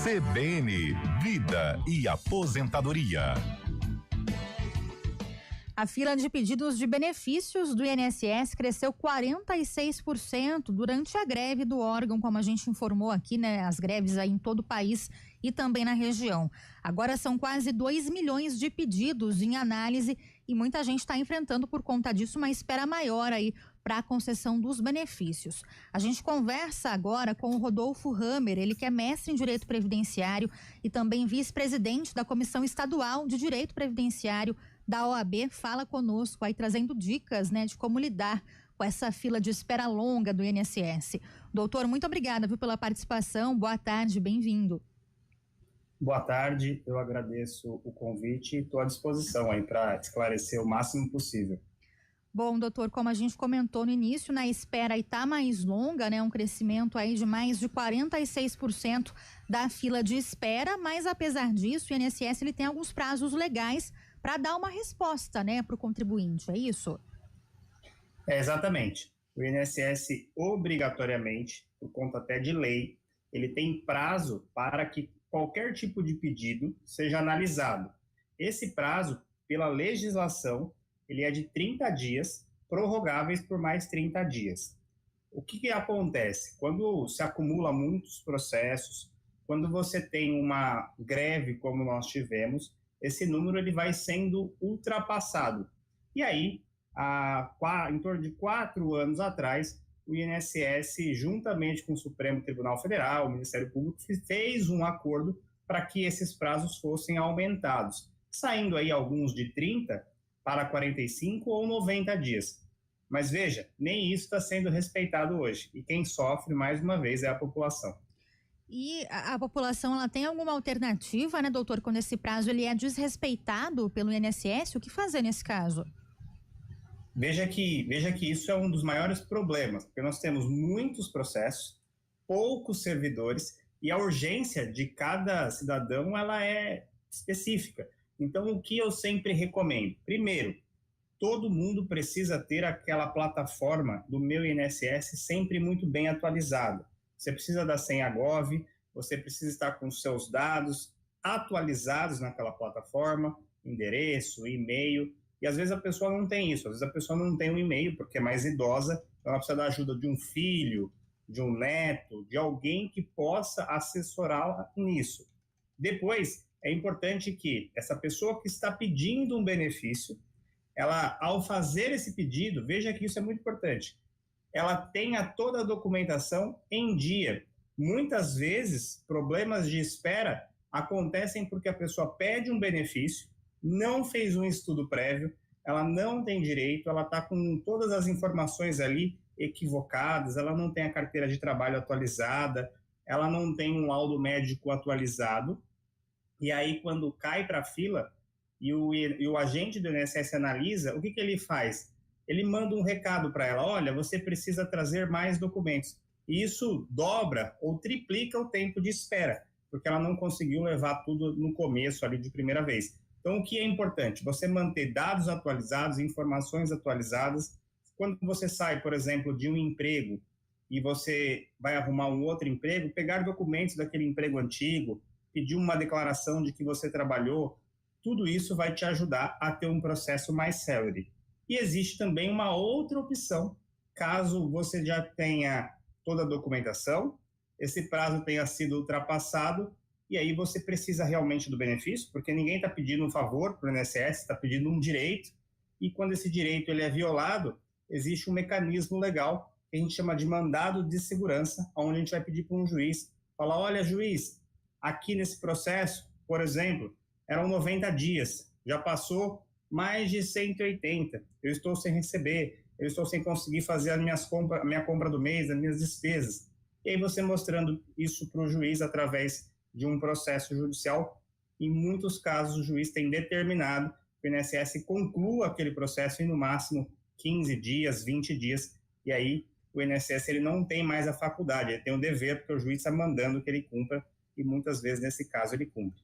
CBN, Vida e Aposentadoria. A fila de pedidos de benefícios do INSS cresceu 46% durante a greve do órgão, como a gente informou aqui, né? As greves aí em todo o país e também na região. Agora são quase 2 milhões de pedidos em análise e muita gente está enfrentando por conta disso uma espera maior aí para a concessão dos benefícios. A gente conversa agora com o Rodolfo Hammer, ele que é mestre em Direito Previdenciário e também vice-presidente da Comissão Estadual de Direito Previdenciário da OAB, fala conosco aí trazendo dicas, né, de como lidar com essa fila de espera longa do INSS. Doutor, muito obrigada, viu, pela participação. Boa tarde, bem-vindo. Boa tarde, eu agradeço o convite e estou à disposição aí para esclarecer o máximo possível. Bom, doutor, como a gente comentou no início, na espera está mais longa, né? Um crescimento aí de mais de 46% da fila de espera, mas apesar disso, o INSS ele tem alguns prazos legais para dar uma resposta, né, para o contribuinte, é isso? Exatamente. O INSS, obrigatoriamente, por conta até de lei, ele tem prazo para que qualquer tipo de pedido seja analisado. Esse prazo, pela legislação, ele é de 30 dias, prorrogáveis por mais 30 dias. O que acontece? Quando se acumula muitos processos, quando você tem uma greve como nós tivemos, esse número ele vai sendo ultrapassado. E aí, em torno de 4 anos atrás, o INSS, juntamente com o Supremo Tribunal Federal, o Ministério Público, fez um acordo para que esses prazos fossem aumentados, saindo aí alguns de 30 para 45 ou 90 dias. Mas veja, nem isso está sendo respeitado hoje. E quem sofre, mais uma vez, é a população. E a população, ela tem alguma alternativa, né, doutor, quando esse prazo ele é desrespeitado pelo INSS? O que fazer nesse caso? Veja que isso é um dos maiores problemas, porque nós temos muitos processos, poucos servidores, e a urgência de cada cidadão ela é específica. Então, o que eu sempre recomendo? Primeiro, todo mundo precisa ter aquela plataforma do Meu INSS sempre muito bem atualizada. Você precisa da senha Gov, você precisa estar com os seus dados atualizados naquela plataforma, endereço, e-mail, e às vezes a pessoa não tem isso, às vezes a pessoa não tem um e-mail porque é mais idosa, então ela precisa da ajuda de um filho, de um neto, de alguém que possa assessorá-la nisso. Depois, é importante que essa pessoa que está pedindo um benefício, ela, ao fazer esse pedido, veja que isso é muito importante, ela tenha toda a documentação em dia. Muitas vezes, problemas de espera acontecem porque a pessoa pede um benefício, não fez um estudo prévio, ela não tem direito, ela está com todas as informações ali equivocadas, ela não tem a carteira de trabalho atualizada, ela não tem um laudo médico atualizado, e aí quando cai para a fila e o agente do INSS analisa, o que ele faz? Ele manda um recado para ela, olha, você precisa trazer mais documentos. E isso dobra ou triplica o tempo de espera, porque ela não conseguiu levar tudo no começo ali de primeira vez. Então, o que é importante? Você manter dados atualizados, informações atualizadas. Quando você sai, por exemplo, de um emprego e você vai arrumar um outro emprego, pegar documentos daquele emprego antigo, pedir uma declaração de que você trabalhou, tudo isso vai te ajudar a ter um processo mais célere. E existe também uma outra opção, caso você já tenha toda a documentação, esse prazo tenha sido ultrapassado, e aí você precisa realmente do benefício, porque ninguém está pedindo um favor para o INSS, está pedindo um direito, e quando esse direito ele é violado, existe um mecanismo legal que a gente chama de mandado de segurança, onde a gente vai pedir para um juiz, falar, olha, juiz, aqui nesse processo, por exemplo, eram 90 dias, já passou mais de 180, eu estou sem receber, eu estou sem conseguir fazer a minha compra do mês, as minhas despesas. E aí você mostrando isso para o juiz através de um processo judicial, em muitos casos o juiz tem determinado que o INSS conclua aquele processo em no máximo 15 dias, 20 dias, e aí o INSS ele não tem mais a faculdade, ele tem o dever, porque o juiz está mandando que ele cumpra, e muitas vezes nesse caso ele cumpre.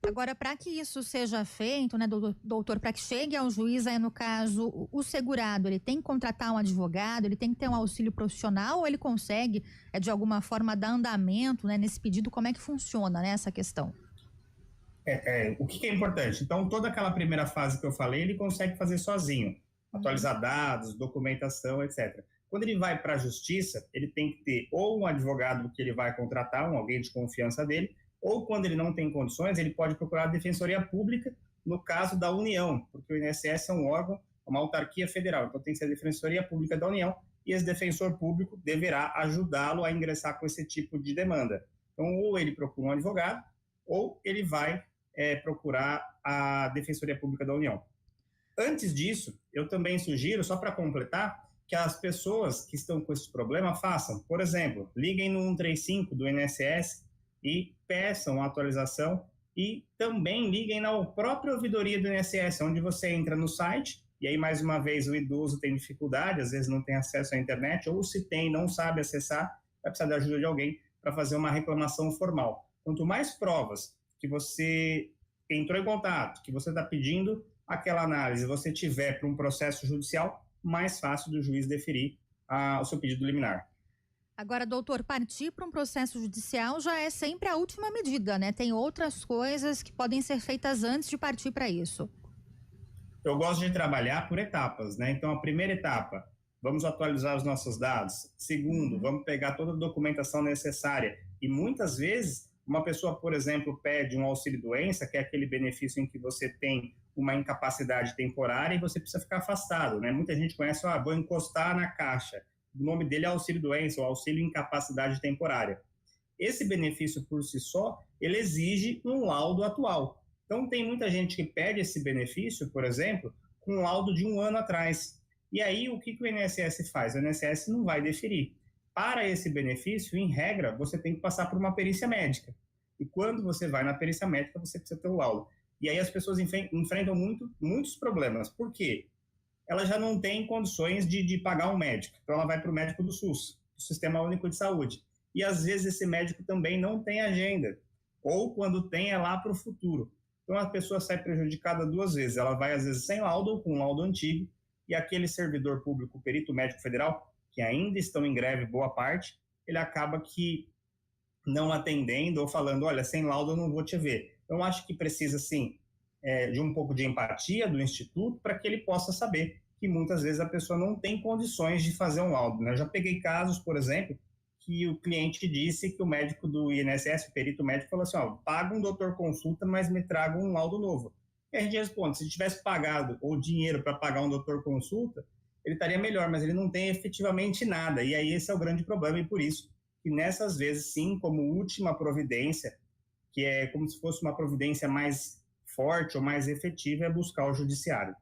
Agora, para que isso seja feito, né, doutor, para que chegue ao juiz, aí no caso, o segurado, ele tem que contratar um advogado, ele tem que ter um auxílio profissional, ou ele consegue, de alguma forma, dar andamento, né, nesse pedido? Como é que funciona, né, essa questão? O que é importante? Então, toda aquela primeira fase que eu falei, ele consegue fazer sozinho, atualizar dados, documentação, etc. Quando ele vai para a justiça, ele tem que ter ou um advogado que ele vai contratar, alguém de confiança dele, ou quando ele não tem condições, ele pode procurar a Defensoria Pública, no caso da União, porque o INSS é um órgão, uma autarquia federal, então tem que ser a Defensoria Pública da União, e esse defensor público deverá ajudá-lo a ingressar com esse tipo de demanda. Então, ou ele procura um advogado, ou ele vai procurar a Defensoria Pública da União. Antes disso, eu também sugiro, só para completar, que as pessoas que estão com esse problema façam, por exemplo, liguem no 135 do INSS e peçam a atualização, e também liguem na própria ouvidoria do INSS, onde você entra no site, e aí mais uma vez o idoso tem dificuldade, às vezes não tem acesso à internet, ou se tem, não sabe acessar, vai precisar da ajuda de alguém para fazer uma reclamação formal. Quanto mais provas que você entrou em contato, que você está pedindo aquela análise, você tiver para um processo judicial, mais fácil do juiz deferir o seu pedido liminar. Agora, doutor, partir para um processo judicial já é sempre a última medida, né? Tem outras coisas que podem ser feitas antes de partir para isso. Eu gosto de trabalhar por etapas, né? Então, a primeira etapa, vamos atualizar os nossos dados. Segundo, vamos pegar toda a documentação necessária. E muitas vezes, uma pessoa, por exemplo, pede um auxílio-doença, que é aquele benefício em que você tem uma incapacidade temporária e você precisa ficar afastado, né? Muita gente conhece, vou encostar na caixa. O nome dele é auxílio-doença ou auxílio-incapacidade temporária. Esse benefício, por si só, ele exige um laudo atual. Então, tem muita gente que pede esse benefício, por exemplo, com um laudo de 1 ano atrás. E aí, o que o INSS faz? O INSS não vai deferir. Para esse benefício, em regra, você tem que passar por uma perícia médica. E quando você vai na perícia médica, você precisa ter o laudo. E aí as pessoas enfrentam muitos problemas. Por quê? Ela já não tem condições de pagar um médico. Então, ela vai para o médico do SUS, do Sistema Único de Saúde. E, às vezes, esse médico também não tem agenda. Ou, quando tem, é lá para o futuro. Então, a pessoa sai prejudicada 2 vezes. Ela vai, às vezes, sem laudo ou com um laudo antigo. E aquele servidor público, perito médico federal, que ainda estão em greve, boa parte, ele acaba que não atendendo ou falando, olha, sem laudo eu não vou te ver. Então, acho que precisa, sim, de um pouco de empatia do Instituto para que ele possa saber que muitas vezes a pessoa não tem condições de fazer um laudo, né? Eu já peguei casos, por exemplo, que o cliente disse que o médico do INSS, o perito médico, falou assim, paga um doutor consulta, mas me traga um laudo novo. E a gente responde, se tivesse pagado o dinheiro para pagar um doutor consulta, ele estaria melhor, mas ele não tem efetivamente nada. E aí esse é o grande problema, e por isso que nessas vezes, sim, como última providência, que é como se fosse uma providência mais forte ou mais efetiva, é buscar o judiciário.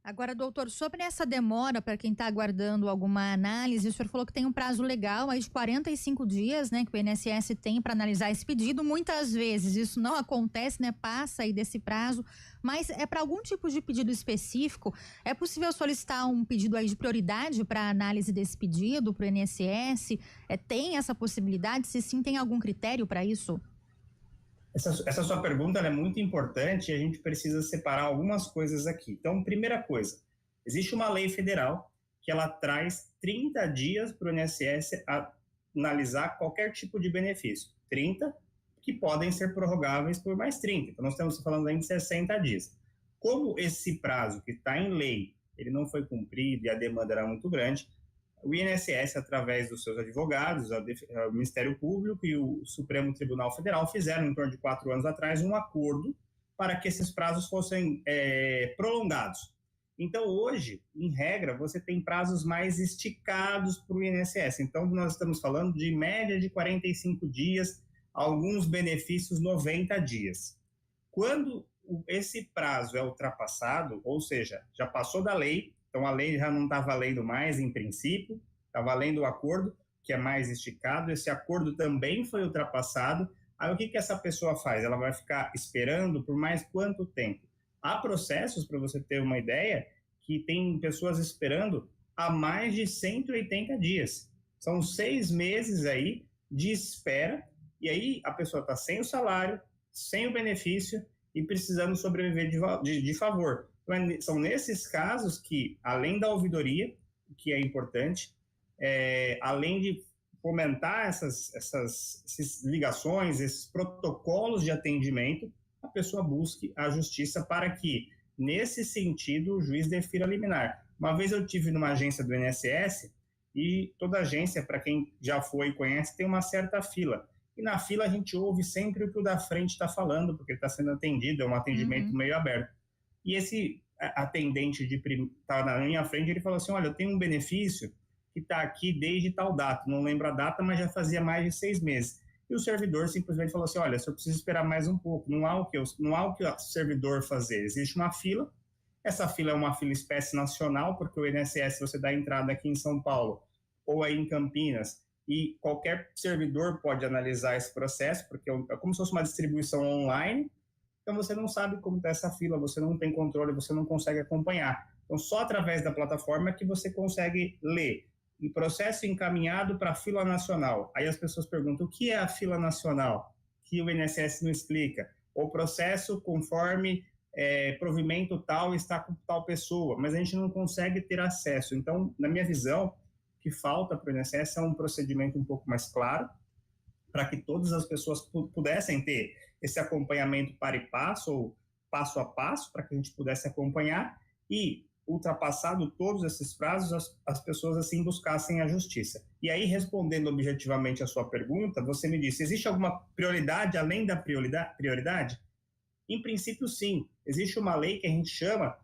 Agora, doutor, sobre essa demora para quem está aguardando alguma análise, o senhor falou que tem um prazo legal aí de 45 dias, né, que o INSS tem para analisar esse pedido. Muitas vezes isso não acontece, né, passa aí desse prazo, mas é para algum tipo de pedido específico? É possível solicitar um pedido aí de prioridade para análise desse pedido para o INSS? Tem essa possibilidade? Se sim, tem algum critério para isso? Essa sua pergunta é muito importante e a gente precisa separar algumas coisas aqui. Então, primeira coisa, existe uma lei federal que ela traz 30 dias para o INSS analisar qualquer tipo de benefício. 30 que podem ser prorrogáveis por mais 30. Então, nós estamos falando aí de 60 dias. Como esse prazo que está em lei, ele não foi cumprido e a demanda era muito grande, o INSS, através dos seus advogados, o Ministério Público e o Supremo Tribunal Federal, fizeram, em torno de 4 anos atrás, um acordo para que esses prazos fossem prolongados. Então, hoje, em regra, você tem prazos mais esticados para o INSS. Então, nós estamos falando de média de 45 dias, alguns benefícios 90 dias. Quando esse prazo é ultrapassado, ou seja, já passou da lei, então a lei já não está valendo mais em princípio, está valendo o acordo, que é mais esticado, esse acordo também foi ultrapassado, aí o que essa pessoa faz? Ela vai ficar esperando por mais quanto tempo? Há processos, para você ter uma ideia, que tem pessoas esperando há mais de 180 dias. São 6 meses aí de espera, e aí a pessoa está sem o salário, sem o benefício e precisando sobreviver de favor. Então, são nesses casos que, além da ouvidoria, que é importante, além de fomentar essas ligações, esses protocolos de atendimento, a pessoa busque a justiça para que, nesse sentido, o juiz defira liminar. Uma vez eu tive numa agência do INSS e toda agência, para quem já foi e conhece, tem uma certa fila. E na fila a gente ouve sempre o que o da frente está falando, porque está sendo atendido, é um atendimento meio aberto. E esse atendente tá na minha frente, ele falou assim, olha, eu tenho um benefício que está aqui desde tal data, não lembro a data, mas já fazia mais de 6 meses. E o servidor simplesmente falou assim, olha, o senhor precisa esperar mais um pouco, não há o que o servidor fazer, existe uma fila, essa fila é uma fila espécie nacional, porque o INSS, você dá entrada aqui em São Paulo ou aí em Campinas, e qualquer servidor pode analisar esse processo, porque é como se fosse uma distribuição online, então você não sabe como está essa fila, você não tem controle, você não consegue acompanhar. Então, só através da plataforma que você consegue ler. Em processo encaminhado para a fila nacional. Aí as pessoas perguntam, o que é a fila nacional? Que o INSS não explica. O processo conforme provimento tal está com tal pessoa, mas a gente não consegue ter acesso. Então, na minha visão, o que falta para o INSS é um procedimento um pouco mais claro, para que todas as pessoas pudessem ter esse acompanhamento para e passo, ou passo a passo, para que a gente pudesse acompanhar e, ultrapassado todos esses prazos, as pessoas assim buscassem a justiça. E aí, respondendo objetivamente a sua pergunta, você me disse, existe alguma prioridade além da prioridade? Em princípio, sim. Existe uma lei que a gente chama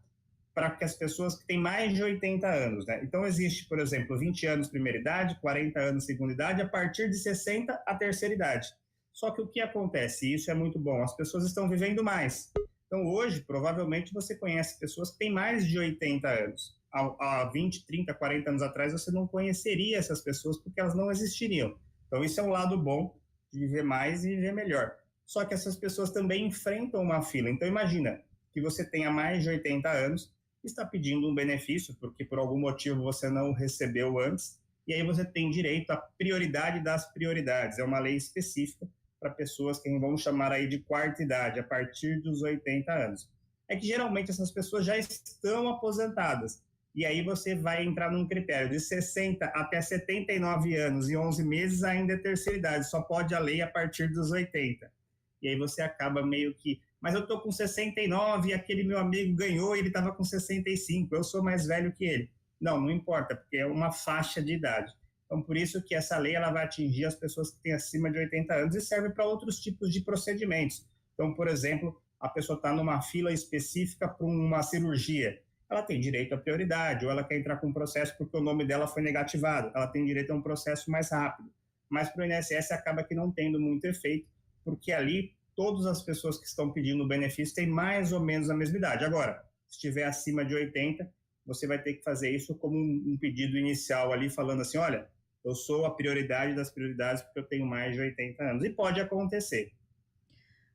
para que as pessoas que têm mais de 80 anos, né? Então, existe, por exemplo, 20 anos primeira idade, 40 anos segunda idade, a partir de 60 a terceira idade. Só que o que acontece, e isso é muito bom, as pessoas estão vivendo mais. Então, hoje, provavelmente, você conhece pessoas que têm mais de 80 anos. Há 20, 30, 40 anos atrás, você não conheceria essas pessoas porque elas não existiriam. Então, isso é um lado bom de viver mais e viver melhor. Só que essas pessoas também enfrentam uma fila. Então, imagina que você tenha mais de 80 anos, está pedindo um benefício, porque por algum motivo você não recebeu antes, e aí você tem direito à prioridade das prioridades. É uma lei específica para pessoas que vamos chamar aí de quarta idade, a partir dos 80 anos. É que geralmente essas pessoas já estão aposentadas, e aí você vai entrar num critério de 60 até 79 anos e 11 meses ainda é terceira idade, só pode a lei a partir dos 80. E aí você acaba meio que, mas eu estou com 69 e aquele meu amigo ganhou e ele estava com 65, eu sou mais velho que ele. Não importa, porque é uma faixa de idade. Então, por isso que essa lei ela vai atingir as pessoas que têm acima de 80 anos e serve para outros tipos de procedimentos. Então, por exemplo, a pessoa está numa fila específica para uma cirurgia. Ela tem direito à prioridade, ou ela quer entrar com um processo porque o nome dela foi negativado. Ela tem direito a um processo mais rápido. Mas para o INSS acaba que não tendo muito efeito, porque ali todas as pessoas que estão pedindo o benefício têm mais ou menos a mesma idade. Agora, se estiver acima de 80, você vai ter que fazer isso como um pedido inicial ali, falando assim, olha, eu sou a prioridade das prioridades porque eu tenho mais de 80 anos. E pode acontecer.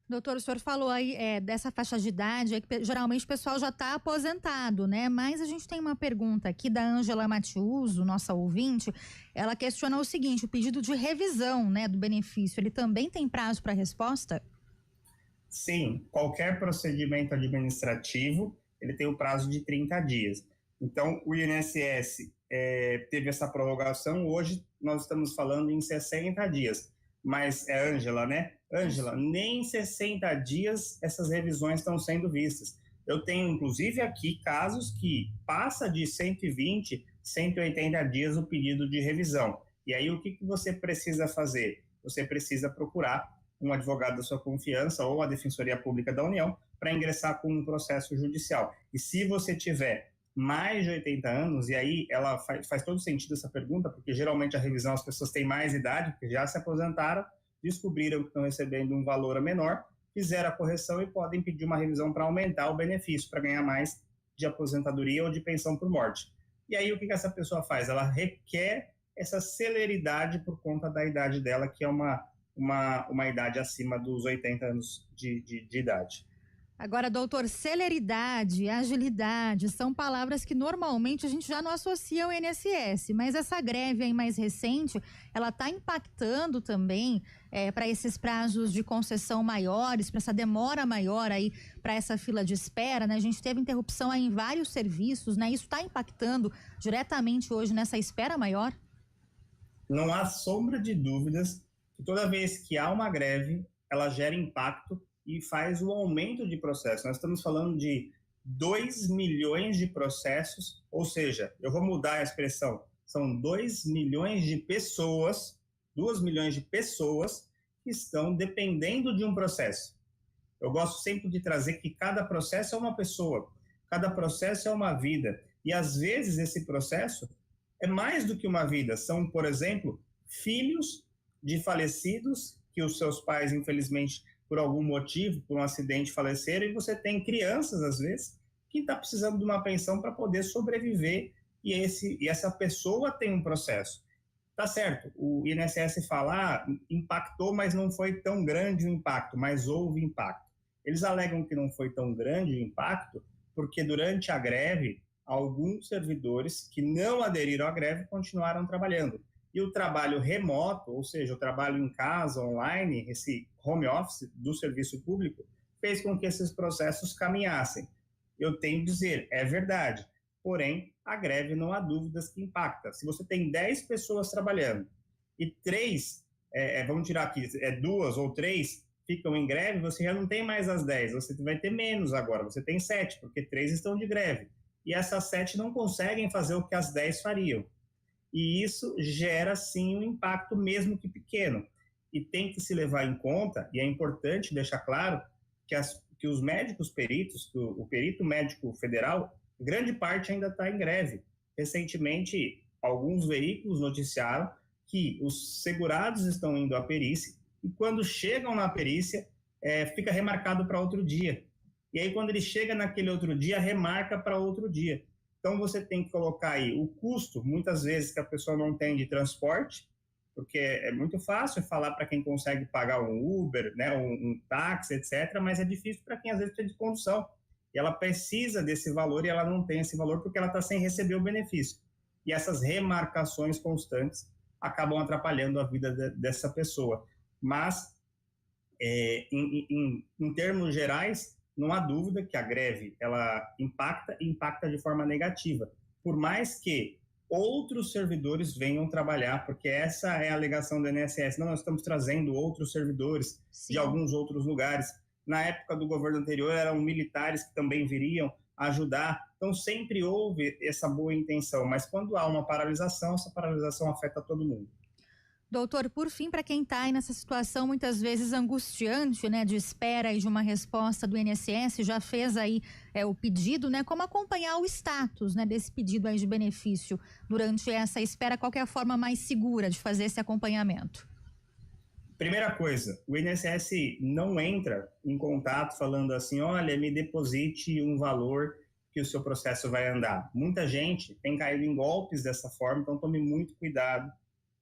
Doutor, o senhor falou aí dessa faixa de idade, que geralmente o pessoal já está aposentado, né? Mas a gente tem uma pergunta aqui da Ângela Matiuso, nossa ouvinte. Ela questiona o seguinte, o pedido de revisão, né, do benefício, ele também tem prazo para resposta? Sim, qualquer procedimento administrativo, ele tem o prazo de 30 dias. Então, o INSS teve essa prorrogação, hoje nós estamos falando em 60 dias. Mas é Ângela, né? Ângela, nem 60 dias essas revisões estão sendo vistas. Eu tenho, inclusive, aqui casos que passa de 120, 180 dias o pedido de revisão. E aí, o que você precisa fazer? Você precisa procurar um advogado da sua confiança ou a Defensoria Pública da União para ingressar com um processo judicial. E se você tiver mais de 80 anos, e aí ela faz todo sentido essa pergunta, porque geralmente a revisão as pessoas têm mais idade, porque já se aposentaram, descobriram que estão recebendo um valor menor, fizeram a correção e podem pedir uma revisão para aumentar o benefício, para ganhar mais de aposentadoria ou de pensão por morte. E aí o que essa pessoa faz? Ela requer essa celeridade por conta da idade dela, que é uma idade acima dos 80 anos de idade. Agora, doutor, celeridade, agilidade, são palavras que normalmente a gente já não associa ao INSS, mas essa greve aí mais recente, ela está impactando também para esses prazos de concessão maiores, para essa demora maior aí, para essa fila de espera, né? A gente teve interrupção aí em vários serviços, né? Isso está impactando diretamente hoje nessa espera maior? Não há sombra de dúvidas que toda vez que há uma greve, ela gera impacto e faz o aumento de processos. Nós estamos falando de 2 milhões de processos, ou seja, eu vou mudar a expressão, são 2 milhões de pessoas, 2 milhões de pessoas que estão dependendo de um processo. Eu gosto sempre de trazer que cada processo é uma pessoa, cada processo é uma vida, e às vezes esse processo é mais do que uma vida. São, por exemplo, filhos de falecidos que os seus pais, infelizmente, por algum motivo, por um acidente, faleceram, e você tem crianças, às vezes, que está precisando de uma pensão para poder sobreviver, e essa pessoa tem um processo. Tá certo, o INSS fala, impactou, mas não foi tão grande o impacto, mas houve impacto. Eles alegam que não foi tão grande o impacto, porque durante a greve, alguns servidores que não aderiram à greve continuaram trabalhando. E o trabalho remoto, ou seja, o trabalho em casa, online, esse home office do serviço público, fez com que esses processos caminhassem. Eu tenho que dizer, é verdade. Porém, a greve não há dúvidas que impacta. Se você tem 10 pessoas trabalhando e 3, vamos tirar aqui, 2 ou 3 ficam em greve, você já não tem mais as 10, você vai ter menos agora, você tem 7, porque 3 estão de greve. E essas 7 não conseguem fazer o que as 10 fariam. E isso gera, sim, um impacto, mesmo que pequeno. E tem que se levar em conta, e é importante deixar claro, que os médicos peritos, que o perito médico federal, grande parte ainda está em greve. Recentemente, alguns veículos noticiaram que os segurados estão indo à perícia, e quando chegam na perícia, fica remarcado para outro dia. E aí, quando ele chega naquele outro dia, remarca para outro dia. Então, você tem que colocar aí o custo, muitas vezes, que a pessoa não tem de transporte, porque é muito fácil falar para quem consegue pagar um Uber, né, um táxi, etc., mas é difícil para quem, às vezes, tem de condução. E ela precisa desse valor e ela não tem esse valor porque ela está sem receber o benefício. E essas remarcações constantes acabam atrapalhando a vida dessa pessoa. Mas, em termos gerais, não há dúvida que a greve ela impacta de forma negativa, por mais que outros servidores venham trabalhar, porque essa é a alegação do INSS. Não, nós estamos trazendo outros servidores Sim. de alguns outros lugares. Na época do governo anterior, eram militares que também viriam ajudar. Então, sempre houve essa boa intenção, mas quando há uma paralisação, essa paralisação afeta todo mundo. Doutor, por fim, para quem está aí nessa situação muitas vezes angustiante, né, de espera e de uma resposta do INSS, já fez aí o pedido, né, como acompanhar o status, né, desse pedido aí de benefício durante essa espera, qual que é a forma mais segura de fazer esse acompanhamento? Primeira coisa, o INSS não entra em contato falando assim, olha, me deposite um valor que o seu processo vai andar. Muita gente tem caído em golpes dessa forma, então tome muito cuidado.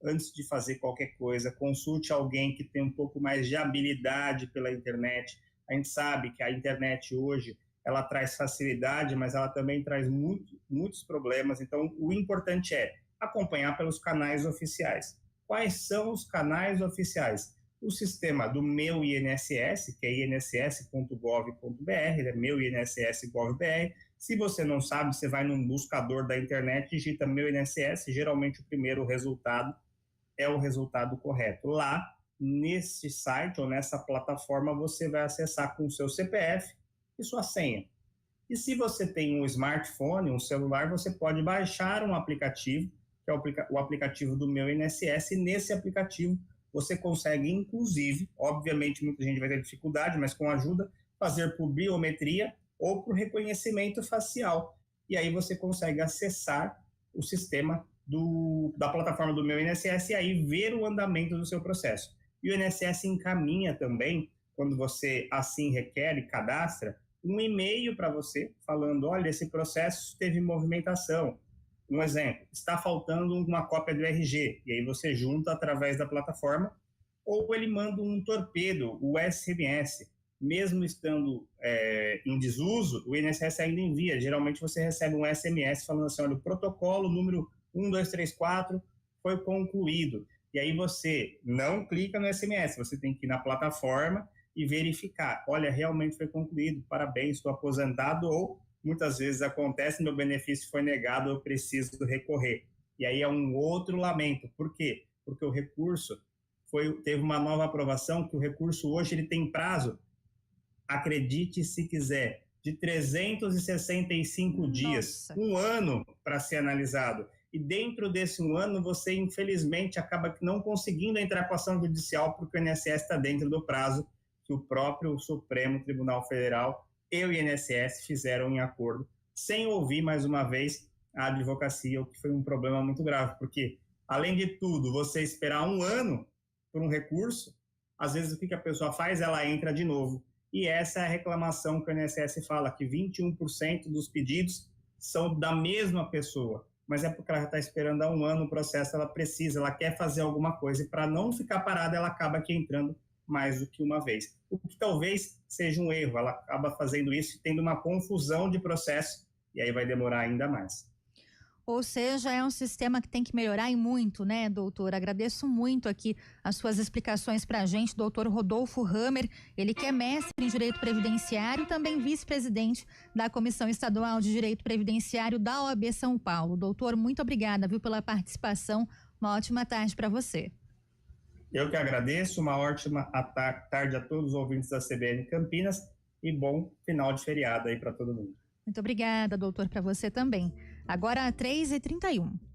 Antes de fazer qualquer coisa, consulte alguém que tem um pouco mais de habilidade pela internet. A gente sabe que a internet hoje, ela traz facilidade, mas ela também traz muitos problemas. Então, o importante é acompanhar pelos canais oficiais. Quais são os canais oficiais? O sistema do Meu INSS, que é inss.gov.br, é Meu INSS.gov.br. Se você não sabe, você vai num buscador da internet, digita Meu INSS, geralmente o primeiro resultado é o resultado correto. Lá, nesse site ou nessa plataforma, você vai acessar com o seu CPF e sua senha. E se você tem um smartphone, um celular, você pode baixar um aplicativo, que é o aplicativo do Meu INSS, e nesse aplicativo você consegue, inclusive, obviamente muita gente vai ter dificuldade, mas com ajuda, fazer por biometria ou por reconhecimento facial. E aí você consegue acessar o sistema da plataforma do Meu INSS e aí ver o andamento do seu processo. E o INSS encaminha também, quando você assim requer e cadastra, um e-mail para você falando, olha, esse processo teve movimentação. Um exemplo, está faltando uma cópia do RG, e aí você junta através da plataforma, ou ele manda um torpedo, o SMS. Mesmo estando em desuso, o INSS ainda envia. Geralmente você recebe um SMS falando assim, olha, o protocolo número 1234 foi concluído. E aí você não clica no SMS, você tem que ir na plataforma e verificar, olha, realmente foi concluído, parabéns, estou aposentado, ou muitas vezes acontece, meu benefício foi negado, eu preciso recorrer. E aí é um outro lamento. Por quê? Porque o recurso teve uma nova aprovação, que o recurso hoje ele tem prazo, acredite se quiser, de 365 dias, um ano para ser analisado. E dentro desse um ano, você infelizmente acaba não conseguindo entrar com a ação judicial porque o INSS está dentro do prazo que o próprio Supremo Tribunal Federal e o INSS fizeram em acordo, sem ouvir, mais uma vez, a advocacia, o que foi um problema muito grave, porque, além de tudo, você esperar um ano por um recurso, às vezes o que a pessoa faz? Ela entra de novo. E essa é a reclamação que o INSS fala, que 21% dos pedidos são da mesma pessoa, mas é porque ela já está esperando há um ano o processo, ela quer fazer alguma coisa, e para não ficar parada, ela acaba aqui entrando mais do que uma vez. O que talvez seja um erro, ela acaba fazendo isso e tendo uma confusão de processo, e aí vai demorar ainda mais. Ou seja, é um sistema que tem que melhorar e muito, né, doutor? Agradeço muito aqui as suas explicações para a gente, doutor Rodolfo Hammer, ele que é mestre em Direito Previdenciário e também vice-presidente da Comissão Estadual de Direito Previdenciário da OAB São Paulo. Doutor, muito obrigada, viu, pela participação. Uma ótima tarde para você. Eu que agradeço, uma ótima tarde a todos os ouvintes da CBN Campinas e bom final de feriado aí para todo mundo. Muito obrigada, doutor, para você também. Agora, 3h31.